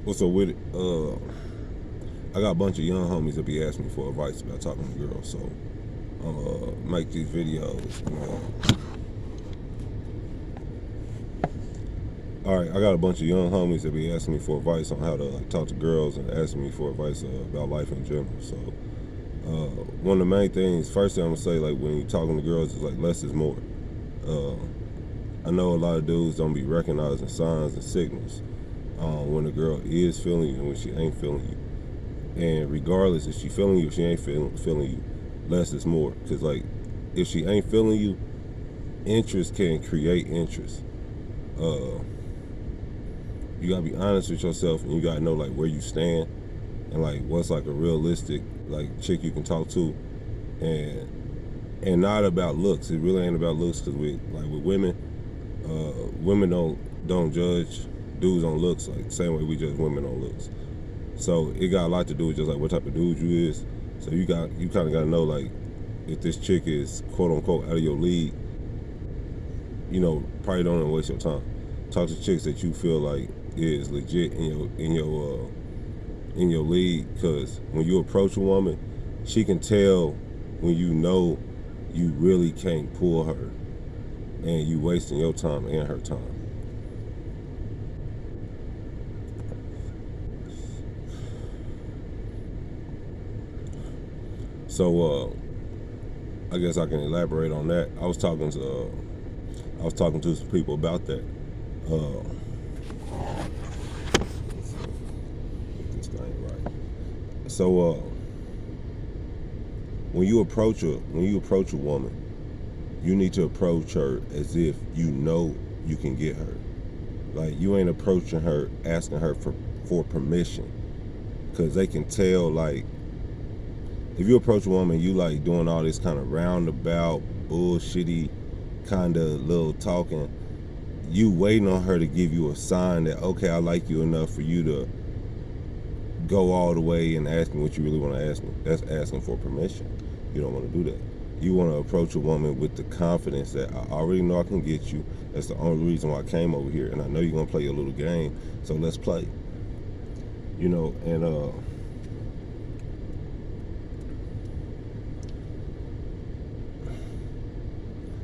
What's up with it? I got a bunch of young homies that be asking me for advice about talking to girls, so I'm make these videos. All right, I got a bunch of young homies that be asking me for advice on how to talk to girls and asking me for advice about life in general. So one of the main things, first thing I'm gonna say, like when you're talking to girls, is like less is more. I know a lot of dudes don't be recognizing signs and signals when a girl is feeling you and when she ain't feeling you. And regardless if she feeling you or she ain't feeling you, less is more. Because like if she ain't feeling you, interest can create interest. You gotta be honest with yourself, and you gotta know like where you stand and like what's like a realistic like chick you can talk to, and not about looks. It really ain't about looks, because with women, women don't judge dudes on looks like the same way we judge women on looks. So it got a lot to do with just like what type of dude you is. So you kind of got to know like if this chick is quote unquote out of your league, probably don't even waste your time. Talk to chicks that you feel like is legit in your league, because when you approach a woman, she can tell when you really can't pull her and you wasting your time and her time. So I guess I can elaborate on that. I was talking to some people about that. Get this thing right. So when you approach a woman, you need to approach her as if you know you can get her. Like you ain't approaching her asking her for permission, because they can tell. Like if you approach a woman, you like doing all this kind of roundabout bullshitty kind of little talking, you waiting on her to give you a sign that, okay, I like you enough for you to go all the way and ask me what you really want to ask me. That's asking for permission. You don't want to do that. You want to approach a woman with the confidence that I already know I can get you. That's the only reason why I came over here, and I know you're going to play your little game, so let's play. And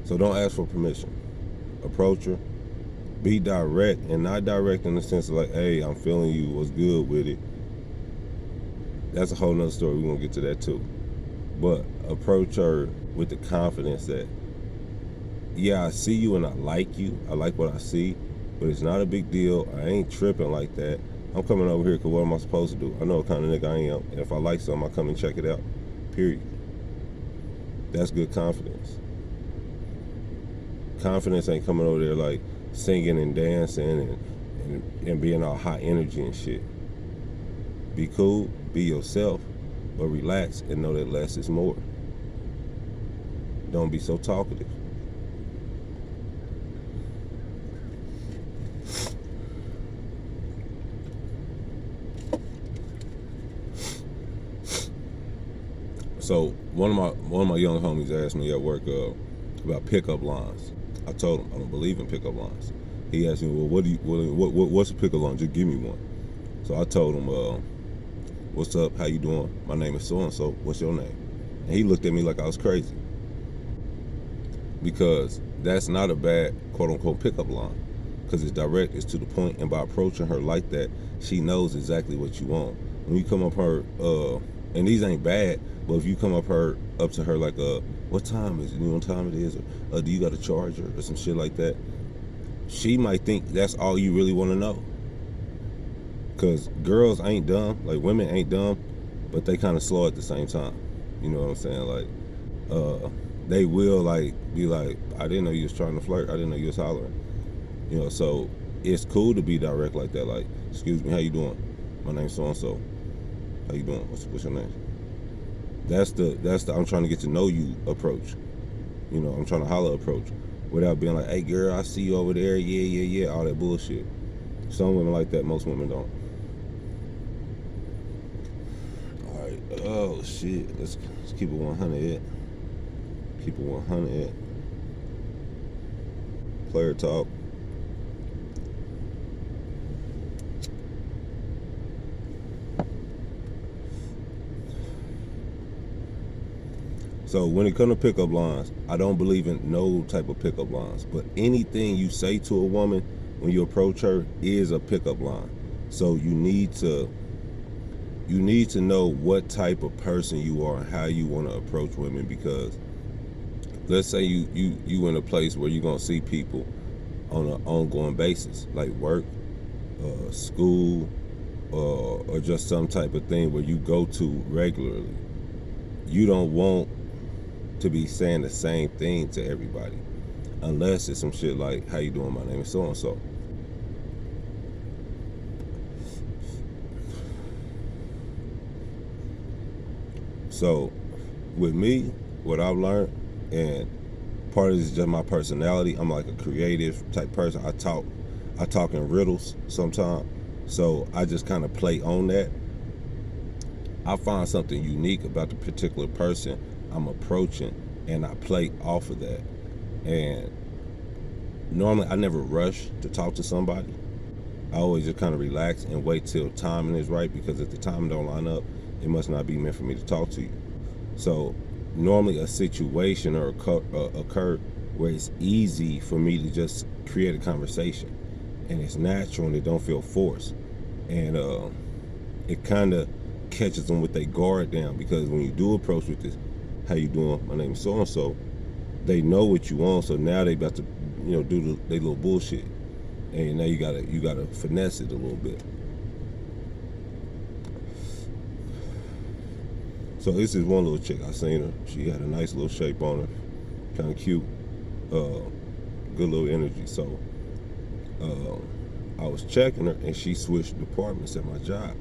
so don't ask for permission. Approach her. Be direct, and not direct in the sense of like, hey, I'm feeling you, what's good with it. That's a whole nother story. We're going to get to that too. But approach her with the confidence that, yeah, I see you and I like you. I like what I see, but it's not a big deal. I ain't tripping like that. I'm coming over here because what am I supposed to do? I know what kind of nigga I am. And if I like something, I come and check it out. Period. That's good confidence. Confidence ain't coming over there like singing and dancing and being all high energy and shit. Be cool, be yourself, but relax and know that less is more. Don't be so talkative. So one of my young homies asked me at work about pickup lines. I told him I don't believe in pickup lines. He asked me, well, what's a pickup line? Just give me one. So I told him, what's up? How you doing? My name is so and so. What's your name? And he looked at me like I was crazy, because that's not a bad quote unquote pickup line, because it's direct, it's to the point, and by approaching her like that, she knows exactly what you want. When you come up her, and these ain't bad, but if you come up to her like, what time is it? You know what time it is? Or do you got a charger or some shit like that? She might think that's all you really want to know. Because girls ain't dumb, like women ain't dumb, but they kind of slow at the same time. You know what I'm saying? Like, they will like be like, I didn't know you was trying to flirt. I didn't know you was hollering. So it's cool to be direct like that. Like, excuse me, how you doing? My name's so and so. How you doing? What's your name? That's the I'm trying to get to know you approach. I'm trying to holler approach, without being like, hey girl, I see you over there. Yeah, all that bullshit. Some women like that, most women don't. All right. Oh shit. Let's keep it 100. Keep it 100. Player talk. So when it comes to pickup lines, I don't believe in no type of pickup lines. But anything you say to a woman when you approach her is a pickup line. So you need to know what type of person you are and how you want to approach women, because let's say you in a place where you're gonna see people on an ongoing basis, like work, school, or just some type of thing where you go to regularly. You don't want to be saying the same thing to everybody, unless it's some shit like, "How you doing? My name is so and so." So, with me, what I've learned, and part of this is just my personality. I'm like a creative type person. I talk in riddles sometimes. So I just kind of play on that. I find something unique about the particular person I'm approaching, and I play off of that. And normally I never rush to talk to somebody. I always just kind of relax and wait till timing is right, because if the timing don't line up, it must not be meant for me to talk to you. So normally a situation or occur where it's easy for me to just create a conversation, and it's natural and it don't feel forced, and it kind of catches them with their guard down, because when you do approach with this, "How you doing? My name is so and so," they know what you want, so now they about to do their little bullshit, and now you gotta finesse it a little bit. So this is one little chick I seen her. She had a nice little shape on her, kind of cute, good little energy. So I was checking her, and she switched departments at my job.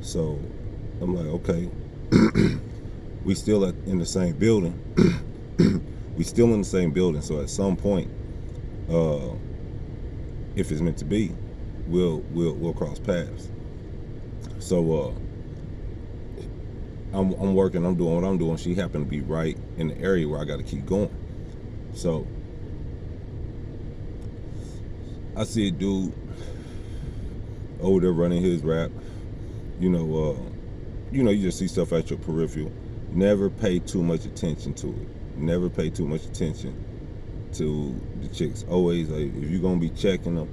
So I'm like, okay, we still in the same building. We still in the same building. So at some point, if it's meant to be, we'll cross paths. So I'm working, I'm doing what I'm doing. She happened to be right in the area where I got to keep going. So I see a dude over there running his rap. You just see stuff at your peripheral. Never pay too much attention to it. Never pay too much attention to the chicks. Always, like, if you're gonna be checking them,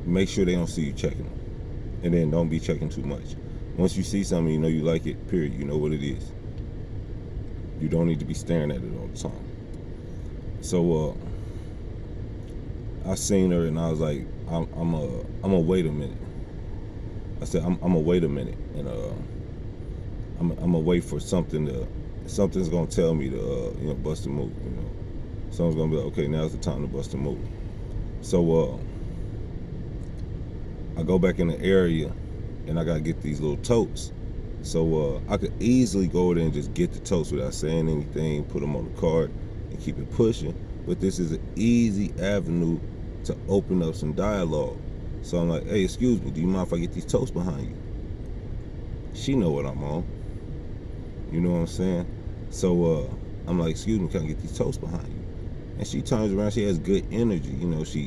make sure they don't see you checking them, and then don't be checking too much. Once you see something, you like it, period. You know what it is. You don't need to be staring at it all the time. So I seen her, and I was like, I'm gonna wait a minute. I said, I'm gonna wait a minute, and I'm gonna wait for something's gonna tell me to bust a move. Someone's gonna be like, okay, now's the time to bust a move. So I go back in the area, and I gotta get these little totes. So I could easily go over there and just get the totes without saying anything, put them on the cart, and keep it pushing. But this is an easy avenue to open up some dialogue. So I'm like, "Hey, excuse me, do you mind if I get these totes behind you?" She know what I'm on. You know what I'm saying? So I'm like, "Excuse me, can I get these totes behind you?" And she turns around. She has good energy.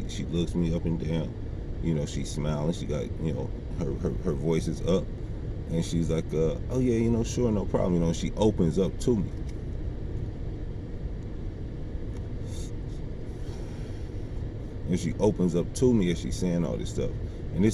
She looks me up and down. She's smiling. She got, her voice is up. And she's like, "Oh yeah, sure, no problem." She opens up to me. And she opens up to me as she's saying all this stuff. And this is